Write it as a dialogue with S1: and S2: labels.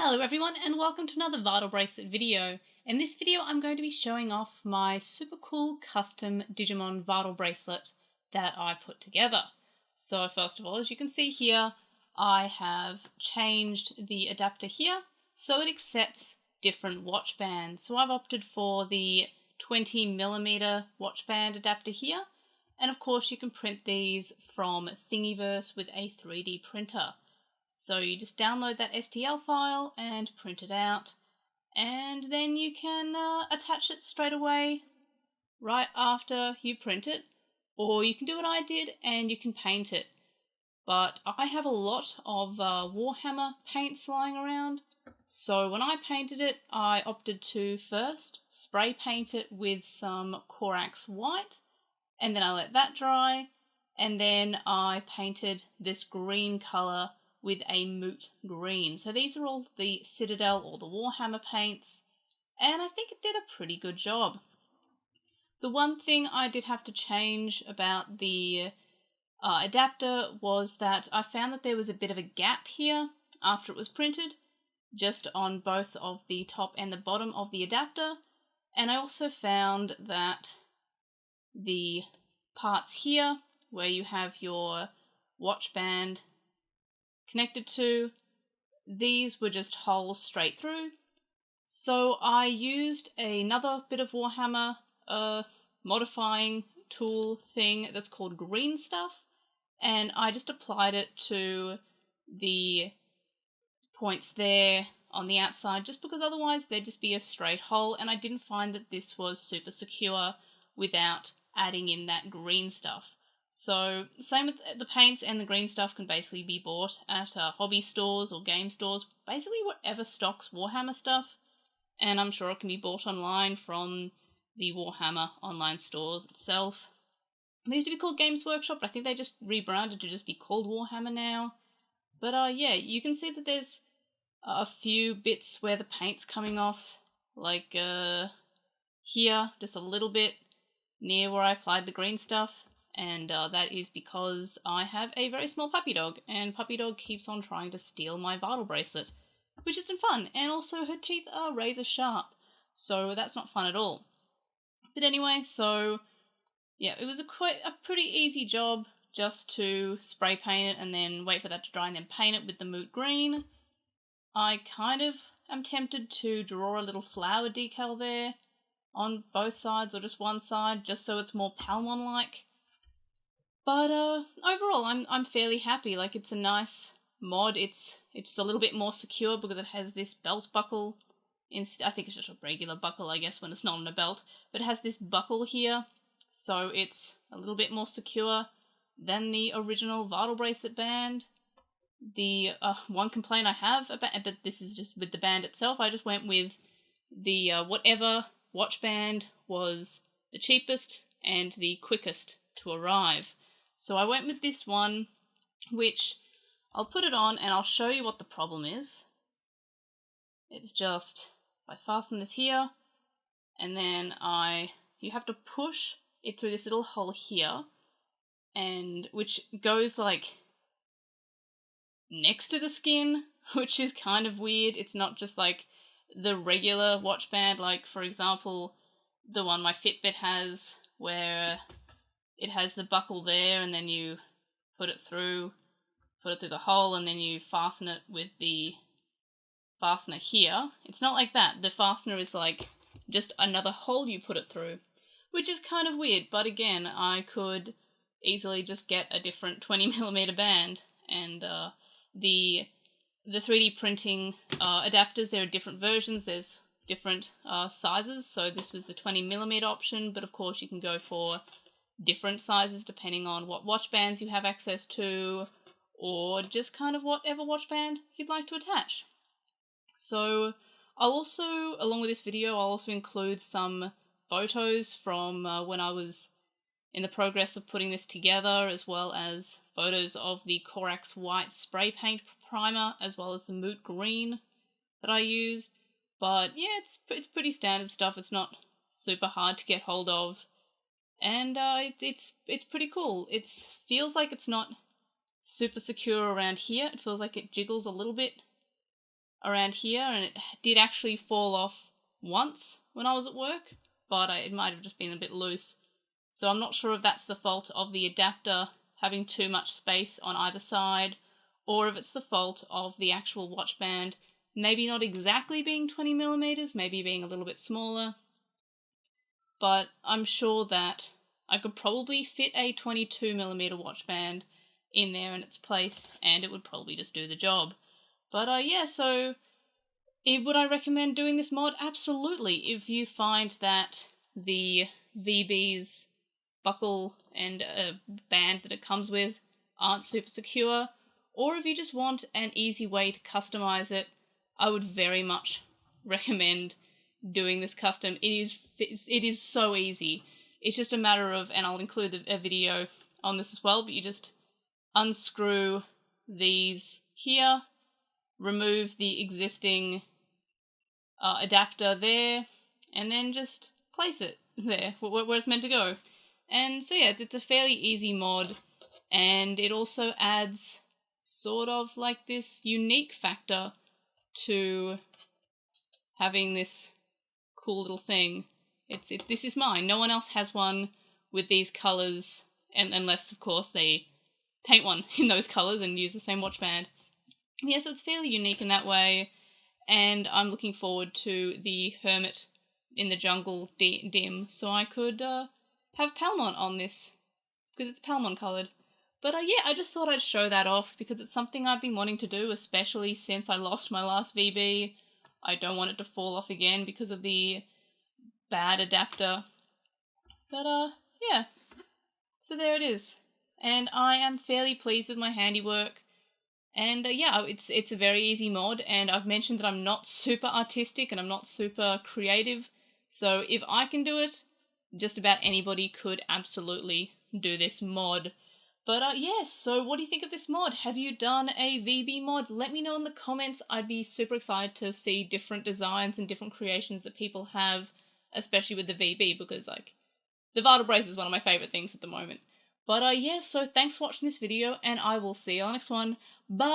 S1: Hello everyone and welcome to another Vital Bracelet video. In this video I'm going to be showing off my super cool custom Digimon Vital Bracelet that I put together. So first of all, as you can see here, I have changed the adapter here so it accepts different watch bands. So I've opted for the 20mm watch band adapter here, and of course you can print these from Thingiverse with a 3D printer. So you just download that STL file and print it out, and then you can attach it straight away right after you print it, or you can do what I did and you can paint it. But I have a lot of Warhammer paints lying around, so when I painted it I opted to first spray paint it with some Corax white, and then I let that dry, and then I painted this green colour with a moot green. So these are all the Citadel or the Warhammer paints, and I think it did a pretty good job. The one thing I did have to change about the adapter was that I found that there was a bit of a gap here after it was printed, just on both of the top and the bottom of the adapter, and I also found that the parts here where you have your watch band connected to, these were just holes straight through. So I used another bit of Warhammer modifying tool thing that's called green stuff, and I just applied it to the points there on the outside, just because otherwise there'd just be a straight hole, and I didn't find that this was super secure without adding in that green stuff. So same with the paints, and the green stuff can basically be bought at hobby stores or game stores, basically whatever stocks Warhammer stuff, and I'm sure it can be bought online from the Warhammer online stores itself. They used to be called Games Workshop, but I think they just rebranded to just be called Warhammer now. But yeah, you can see that there's a few bits where the paint's coming off, like here, just a little bit near where I applied the green stuff. And that is because I have a very small puppy dog, and puppy dog keeps on trying to steal my Vital Bracelet, which isn't fun, and also her teeth are razor sharp, so that's not fun at all. But anyway, so yeah, it was a pretty easy job just to spray paint it and then wait for that to dry and then paint it with the moot green. I kind of am tempted to draw a little flower decal there on both sides or just one side, just so it's more Palmon-like. But overall, I'm fairly happy. Like, it's a nice mod. It's a little bit more secure because it has this belt buckle. I think it's just a regular buckle, I guess, when it's not on a belt. But it has this buckle here, so it's a little bit more secure than the original Vital Bracelet band. The one complaint I have about, but this is just with the band itself, I just went with the whatever watch band was the cheapest and the quickest to arrive. So I went with this one, which I'll put it on and I'll show you what the problem is. It's just, I fasten this here, and then you have to push it through this little hole here, and which goes like next to the skin, which is kind of weird. It's not just like the regular watch band, like for example, the one my Fitbit has, where it has the buckle there, and then you put it through the hole, and then you fasten it with the fastener here. It's not like that. The fastener is like just another hole you put it through, which is kind of weird. But again, I could easily just get a different 20mm band, and the 3D printing adapters, there are different versions. There's different sizes. So this was the 20mm option, but of course you can go for different sizes depending on what watch bands you have access to, or just kind of whatever watch band you'd like to attach. So I'll also, along with this video, I'll also include some photos from when I was in the progress of putting this together, as well as photos of the Corax white spray paint primer, as well as the moot green that I used. But yeah, it's pretty standard stuff. It's not super hard to get hold of. And it's pretty cool. It feels like it's not super secure around here. It feels like it jiggles a little bit around here, and it did actually fall off once when I was at work, but it might have just been a bit loose. So I'm not sure if that's the fault of the adapter having too much space on either side, or if it's the fault of the actual watch band maybe not exactly being 20mm, maybe being a little bit smaller. But I'm sure that I could probably fit a 22mm watch band in there in its place, and it would probably just do the job. But yeah, so would I recommend doing this mod? Absolutely. If you find that the VB's buckle and band that it comes with aren't super secure, or if you just want an easy way to customize it, I would very much recommend doing this custom. It is so easy. It's just a matter of, and I'll include a video on this as well, but you just unscrew these here, remove the existing adapter there, and then just place it there where it's meant to go. And so yeah, it's a fairly easy mod, and it also adds sort of like this unique factor to having this cool little thing. This is mine. No one else has one with these colours, and unless of course they paint one in those colours and use the same watch band. Yeah, so it's fairly unique in that way, and I'm looking forward to the Hermit in the Jungle dim, so I could have Palmon on this, because it's Palmon coloured. But yeah, I just thought I'd show that off, because it's something I've been wanting to do, especially since I lost my last VB. I don't want it to fall off again because of the bad adapter. But yeah, so there it is. And I am fairly pleased with my handiwork. And yeah, it's a very easy mod, and I've mentioned that I'm not super artistic and I'm not super creative. So if I can do it, just about anybody could absolutely do this mod. But yes, so what do you think of this mod? Have you done a VB mod? Let me know in the comments. I'd be super excited to see different designs and different creations that people have, especially with the VB, because like the Vital Brace is one of my favourite things at the moment. But yeah, so thanks for watching this video, and I will see you on the next one. Bye!